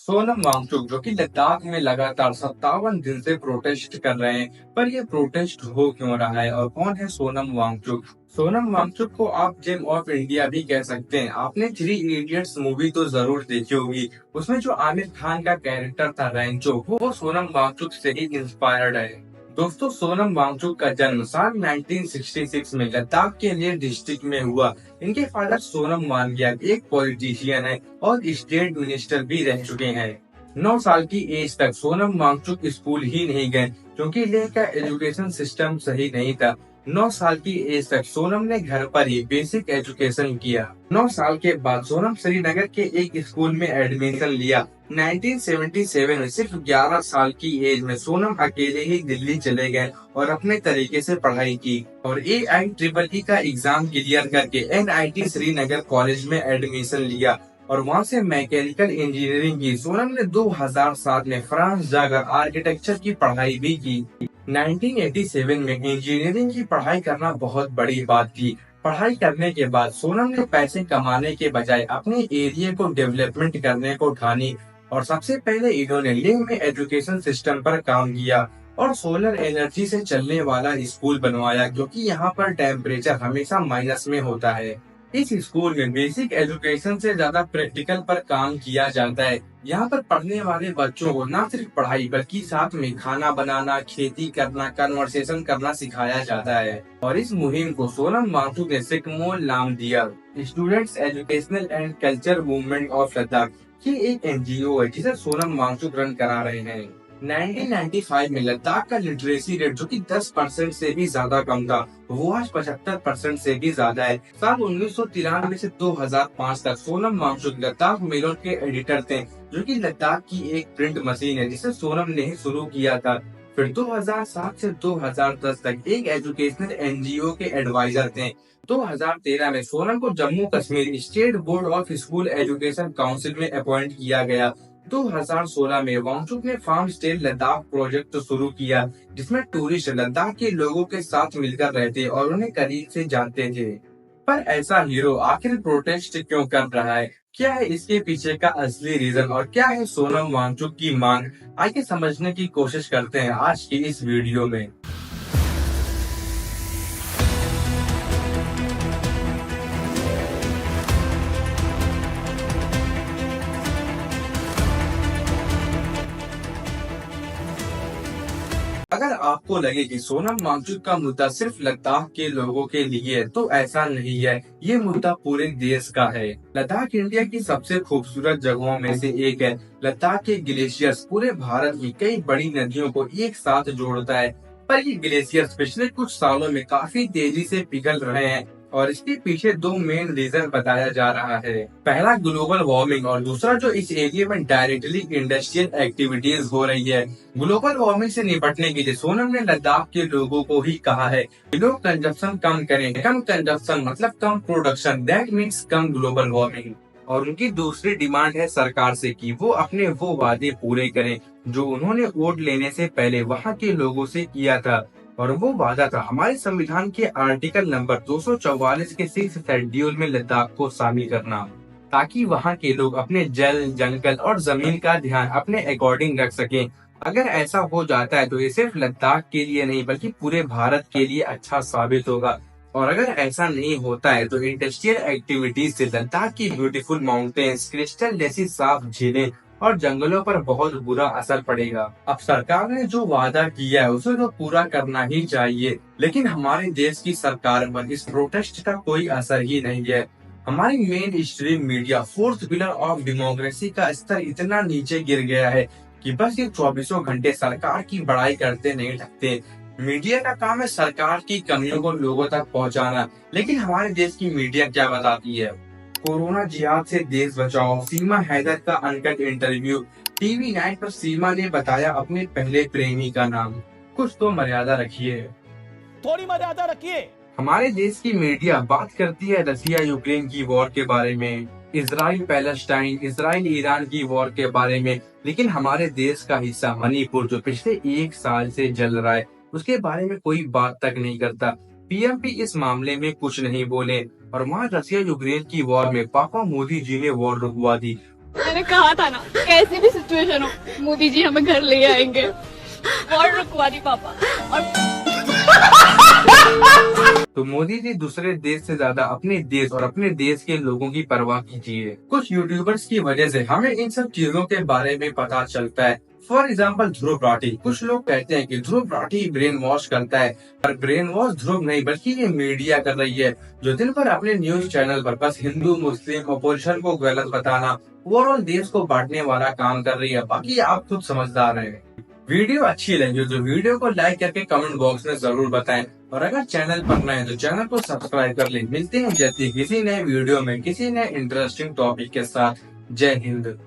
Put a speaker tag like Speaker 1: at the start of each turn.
Speaker 1: सोनम वांगचुक जो कि लद्दाख में लगातार 57 दिन से प्रोटेस्ट कर रहे हैं, पर ये प्रोटेस्ट हो क्यों रहा है और कौन है सोनम वांगचुक? सोनम वांगचुक को आप जेम ऑफ इंडिया भी कह सकते हैं। आपने थ्री इडियट्स मूवी तो जरूर देखी होगी। उसमें जो आमिर खान का कैरेक्टर था रैंचो, वो सोनम वांगचुक से ही इंस्पायर्ड है। दोस्तों, सोनम वांगचुक का जन्म साल 1966 में लद्दाख के लेह डिस्ट्रिक्ट में हुआ। इनके फादर सोनम वांगचुक एक पॉलिटिशियन है और स्टेट मिनिस्टर भी रह चुके हैं। 9 साल की एज तक सोनम वांगचुक स्कूल ही नहीं गए क्योंकि लेह का एजुकेशन सिस्टम सही नहीं था। 9 साल की एज तक सोनम ने घर पर ही बेसिक एजुकेशन किया। 9 साल के बाद सोनम श्रीनगर के एक स्कूल में एडमिशन लिया। 1977 में सिर्फ 11 साल की एज में सोनम अकेले ही दिल्ली चले गए और अपने तरीके से पढ़ाई की और AIEEE का एग्जाम क्लियर करके NIT श्रीनगर कॉलेज में एडमिशन लिया और वहां से मैकेनिकल इंजीनियरिंग की। सोनम ने 2007 में फ्रांस जाकर आर्किटेक्चर की पढ़ाई भी की। 1987 में इंजीनियरिंग की पढ़ाई करना बहुत बड़ी बात थी। पढ़ाई करने के बाद सोनम ने पैसे कमाने के बजाय अपने एरिया को डेवलपमेंट करने को ठानी और सबसे पहले इन्होंने लेह में एजुकेशन सिस्टम पर काम किया और सोलर एनर्जी से चलने वाला स्कूल बनवाया क्योंकि यहाँ पर टेम्परेचर हमेशा माइनस में होता है। इस स्कूल में बेसिक एजुकेशन से ज्यादा प्रैक्टिकल पर काम किया जाता है। यहाँ पर पढ़ने वाले बच्चों को न सिर्फ पढ़ाई बल्कि साथ में खाना बनाना, खेती करना, कन्वर्सेशन करना सिखाया जाता है और इस मुहिम को सोनम वांगचुक ने सिकमोल नाम दिया। Students educational and culture movement of Ladakh, ये एक NGO है जिसे सोनम वांगचुक रन करा रहे हैं। 1995 में लद्दाख का लिटरेसी रेट जो कि 10% से भी ज्यादा कम था, वो आज 75% से भी ज्यादा है। साल 1993 से 2005 तक सोनम वांगचुक लद्दाख मेलों के एडिटर थे, जो कि लद्दाख की एक प्रिंट मशीन है जिसे सोनम ने ही शुरू किया था। फिर 2007 से 2010 तक एक एजुकेशनल NGO के एडवाइजर थे। 2013 में सोनम को Jammu Kashmir state board of school education council में अपॉइंट किया गया। 2016 में वांगचुक ने फार्म स्टे लद्दाख प्रोजेक्ट शुरू किया, जिसमें टूरिस्ट लद्दाख के लोगों के साथ मिलकर रहते और उन्हें करीब से जानते थे। पर ऐसा हीरो आखिर प्रोटेस्ट क्यों कर रहा है? क्या है इसके पीछे का असली रीजन और क्या है सोनम वांगचुक की मांग? आइए समझने की कोशिश करते हैं आज की इस वीडियो में। अगर आपको लगे कि सोनम वांगचुक का मुद्दा सिर्फ लद्दाख के लोगों के लिए है, तो ऐसा नहीं है। ये मुद्दा पूरे देश का है। लद्दाख इंडिया की सबसे खूबसूरत जगहों में से एक है। लद्दाख के ग्लेशियर्स पूरे भारत की कई बड़ी नदियों को एक साथ जोड़ता है, पर ये ग्लेशियर्स पिछले कुछ सालों में काफी तेजी से पिघल रहे हैं और इसके पीछे दो मेन रीजन बताया जा रहा है। पहला ग्लोबल वार्मिंग और दूसरा जो इस एरिया में डायरेक्टली इंडस्ट्रियल एक्टिविटीज हो रही है। ग्लोबल वार्मिंग से निपटने के लिए सोनम ने लद्दाख के लोगों को ही कहा है कि लोग कंजप्शन कम करें। कम कंजप्शन मतलब कम प्रोडक्शन, दैट मीन्स कम ग्लोबल वार्मिंग। और उनकी दूसरी डिमांड है सरकार से कि वो अपने वो वादे पूरे करें जो उन्होंने वोट लेने से पहले वहाँ के लोगों से किया था। और वो वादा था हमारे संविधान के आर्टिकल नंबर 244 के 6 शेड्यूल में लद्दाख को शामिल करना, ताकि वहाँ के लोग अपने जल, जंगल और जमीन का ध्यान अपने अकॉर्डिंग रख सकें। अगर ऐसा हो जाता है तो ये सिर्फ लद्दाख के लिए नहीं बल्कि पूरे भारत के लिए अच्छा साबित होगा। और अगर ऐसा नहीं होता है तो इंडस्ट्रियल एक्टिविटीज से लद्दाख की ब्यूटीफुल माउंटेन्स, क्रिस्टल जैसी साफ झीलें और जंगलों पर बहुत बुरा असर पड़ेगा। अब सरकार ने जो वादा किया है उसे तो पूरा करना ही चाहिए, लेकिन हमारे देश की सरकार पर इस प्रोटेस्ट का कोई असर ही नहीं है। हमारी main stream media, fourth pillar of democracy का स्तर इतना नीचे गिर गया है कि बस ये 24 घंटे सरकार की बड़ाई करते नहीं थकते। मीडिया का काम है सरकार की कमियों को लोगों तक पहुंचाना, लेकिन हमारे देश की मीडिया क्या बताती है? कोरोना जिहाद से देश बचाओ, सीमा हैदर का अनकट इंटरव्यू, TV9 पर सीमा ने बताया अपने पहले प्रेमी का नाम। कुछ तो मर्यादा रखिए,
Speaker 2: थोड़ी मर्यादा रखिए।
Speaker 1: हमारे देश की मीडिया बात करती है रसिया यूक्रेन की वॉर के बारे में, इजराइल पैलेस्टाइन, इजराइल ईरान की वॉर के बारे में, लेकिन हमारे देश का हिस्सा मणिपुर जो पिछले 1 साल से जल रहा है उसके बारे में कोई बात तक नहीं करता। PMP इस मामले में कुछ नहीं बोले और वहाँ रसिया यूक्रेन की वॉर में पापा मोदी जी ने वॉर रुकवा दी।
Speaker 3: मैंने कहा था ना, कैसी भी सिचुएशन हो, मोदी जी हमें घर ले आएंगे और रुकवानी पापा। और
Speaker 1: तो मोदी जी दूसरे देश से ज्यादा अपने देश और अपने देश के लोगों की परवाह कीजिए। कुछ यूट्यूबर्स की वजह से हमें इन सब चीजों के बारे में पता चलता है। फॉर एग्जाम्पल ध्रुव राठी, कुछ लोग कहते हैं कि ध्रुव राठी ब्रेन वॉश करता है, पर ब्रेन वॉश ध्रुव नहीं बल्कि ये मीडिया कर रही है, जो दिन भर अपने न्यूज चैनल पर बस हिंदू मुस्लिम अपोजिशन को गलत बताना, ओवरऑल देश को बांटने वाला काम कर रही है। बाकी आप खुद समझदार हैं। वीडियो अच्छी लगी तो वीडियो को लाइक करके कमेंट बॉक्स में जरूर बताएं, और अगर चैनल पर नए हैं तो चैनल को सब्सक्राइब कर लें। मिलते हैं जल्दी किसी नए वीडियो में किसी नए इंटरेस्टिंग टॉपिक के साथ। जय हिंद।